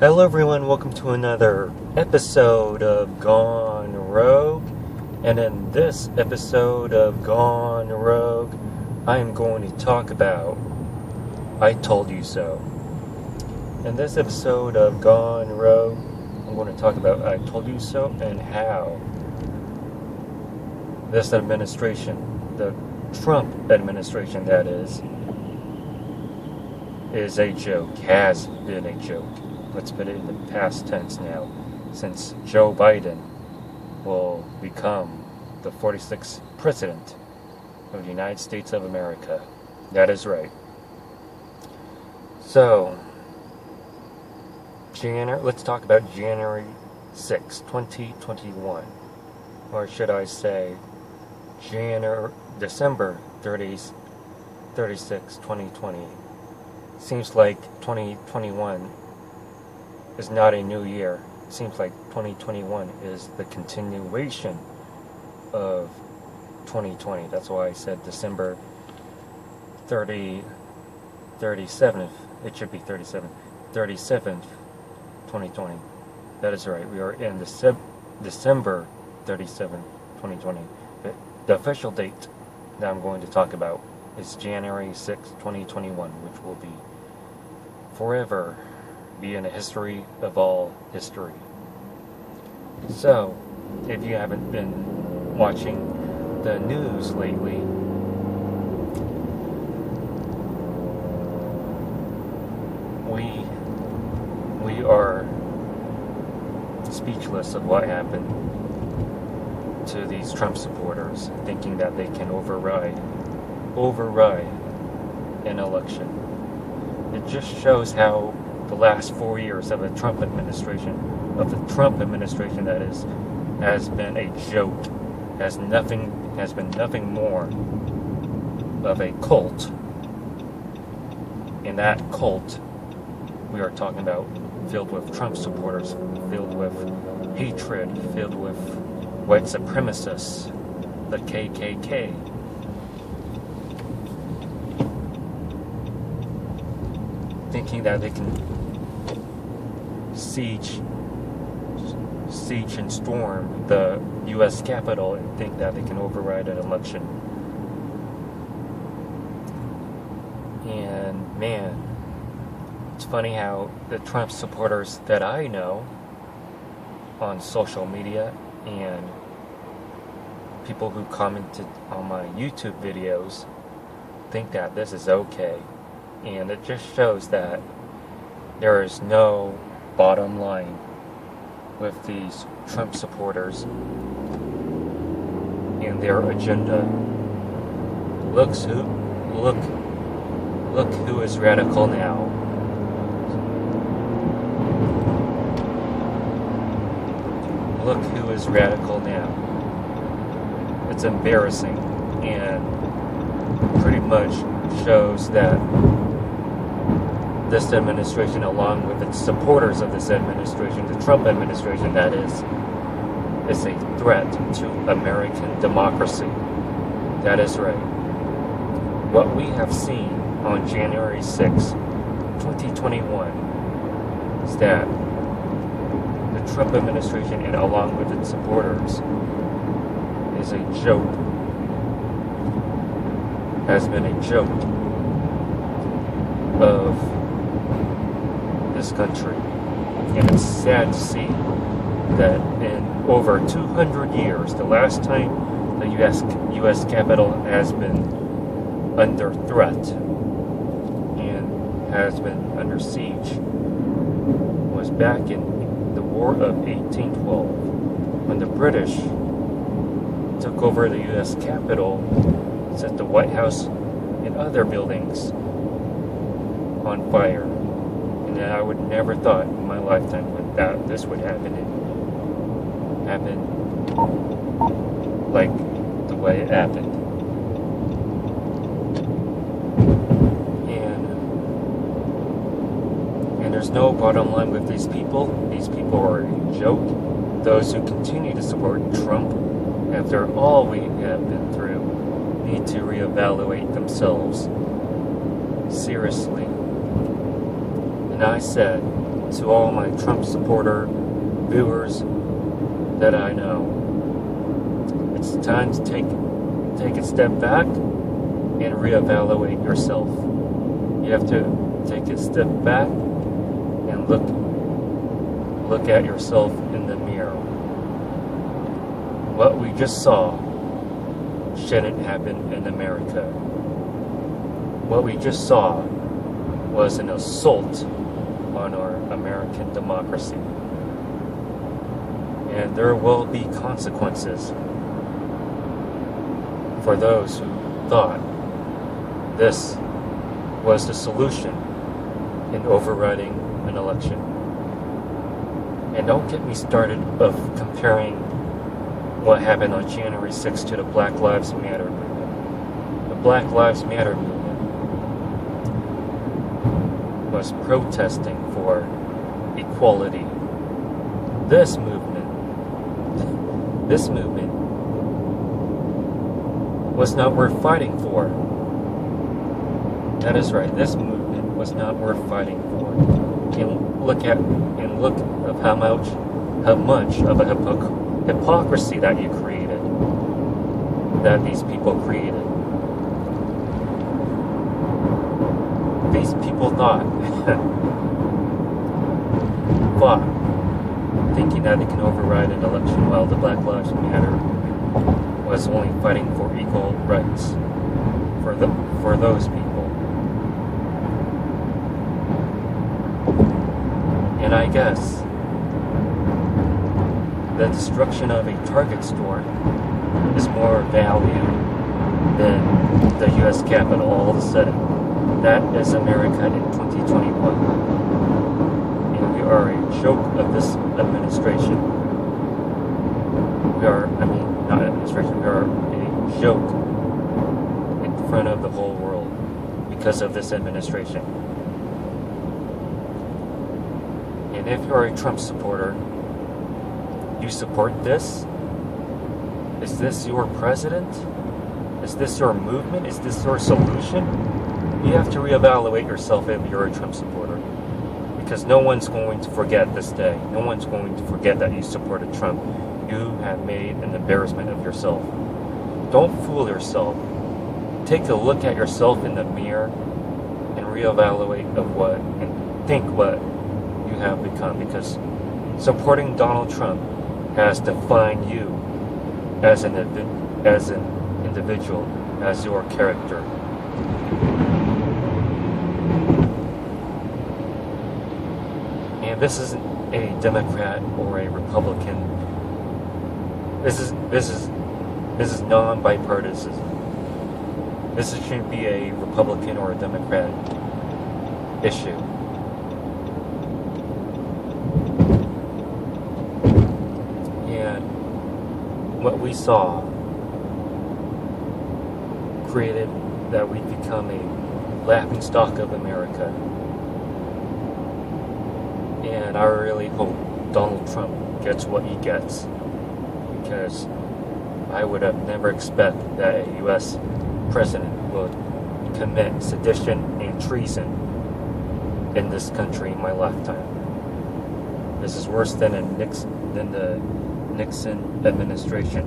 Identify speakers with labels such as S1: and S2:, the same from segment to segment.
S1: Hello everyone, welcome to another episode of Gone Rogue. And in this episode of Gone Rogue, I am going to talk about I Told You So. In this episode of Gone Rogue, I'm going to talk about I Told You So and how this administration, the Trump administration that is a joke, has been a joke. Let's put it in the past tense now, since Joe Biden will become the 46th President of the United States of America. That is right. So, let's talk about January 6, 2021. Or should I say, December 36, 2020. Seems like 2021 is not a new year. It seems like 2021 is the continuation of 2020. That's why I said December 37th. It should be 37th, 2020. That is right. We are in December 37th, 2020. The official date that I'm going to talk about is January 6th, 2021, which will be forever be in the history of all history. So, if you haven't been watching the news lately, we are speechless of what happened to these Trump supporters, thinking that they can override an election. It just shows how the last 4 years of the Trump administration that is, has been a joke, has been nothing more of a cult. In that cult, we are talking about filled with Trump supporters, filled with hatred, filled with white supremacists, the KKK. Thinking that they can siege and storm the U.S. Capitol and think that they can override an election. And man, it's funny how the Trump supporters that I know on social media and people who commented on my YouTube videos think that this is okay. And it just shows that there is no bottom line with these Trump supporters and their agenda. Look who is radical now. Look who is radical now. It's embarrassing and pretty much shows that this administration, along with its supporters of this administration, the Trump administration that is a threat to American democracy. That is right. What we have seen on January 6, 2021 is that the Trump administration, and along with its supporters, is a joke, has been a joke of this country. And it's sad to see that in over 200 years, the last time the U.S. Capitol has been under threat and has been under siege was back in the War of 1812, when the British took over the U.S. Capitol, set the White House and other buildings on fire. And I would never thought in my lifetime that this would happen like the way it happened. And there's no bottom line with these people. These people are a joke. Those who continue to support Trump, after all we have been through, need to reevaluate themselves seriously. And I said to all my Trump supporter viewers that I know, it's time to take a step back and reevaluate yourself. You have to take a step back and look at yourself in the mirror. What we just saw shouldn't happen in America. What we just saw was an assault on our American democracy. And there will be consequences for those who thought this was the solution in overriding an election. And don't get me started of comparing what happened on January 6th to the Black Lives Matter movement. The Black Lives Matter movement was protesting for equality. This movement was not worth fighting for. That is right, this movement was not worth fighting for. And look of how much of a hypocrisy that you created, that these people created. These people thought, thinking that they can override an election while the Black Lives Matter was only fighting for equal rights for those people. And I guess the destruction of a Target store is more value than the U.S. Capitol all of a sudden. That is America in 2021. And we are a joke of this administration. We are a joke in front of the whole world because of this administration. And if you're a Trump supporter, you support this? Is this your president? Is this your movement? Is this your solution? You have to reevaluate yourself if you're a Trump supporter. Because no one's going to forget this day. No one's going to forget that you supported Trump. You have made an embarrassment of yourself. Don't fool yourself. Take a look at yourself in the mirror and reevaluate and think what you have become. Because supporting Donald Trump has defined you as an individual, as your character. And this isn't a Democrat or a Republican. This is non-bipartisan. This shouldn't be a Republican or a Democrat issue. And what we saw created that we've become a laughingstock of America. And I really hope Donald Trump gets what he gets, because I would have never expected that a U.S. president would commit sedition and treason in this country in my lifetime. This is worse than the Nixon administration.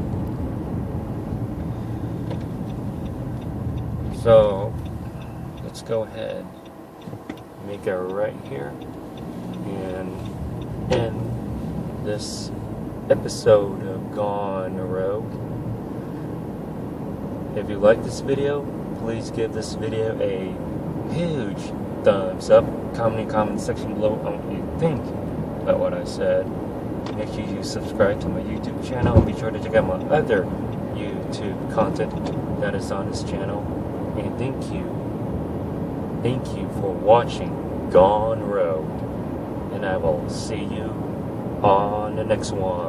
S1: So let's go ahead, make a right here, and end this episode of Gone Rogue. If you like this video, please give this video a huge thumbs up. Comment in the comment section below on what you think about what I said. Make sure you subscribe to my YouTube channel, and be sure to check out my other YouTube content that is on this channel. And thank you for watching Gone Rogue, and I will see you on the next one.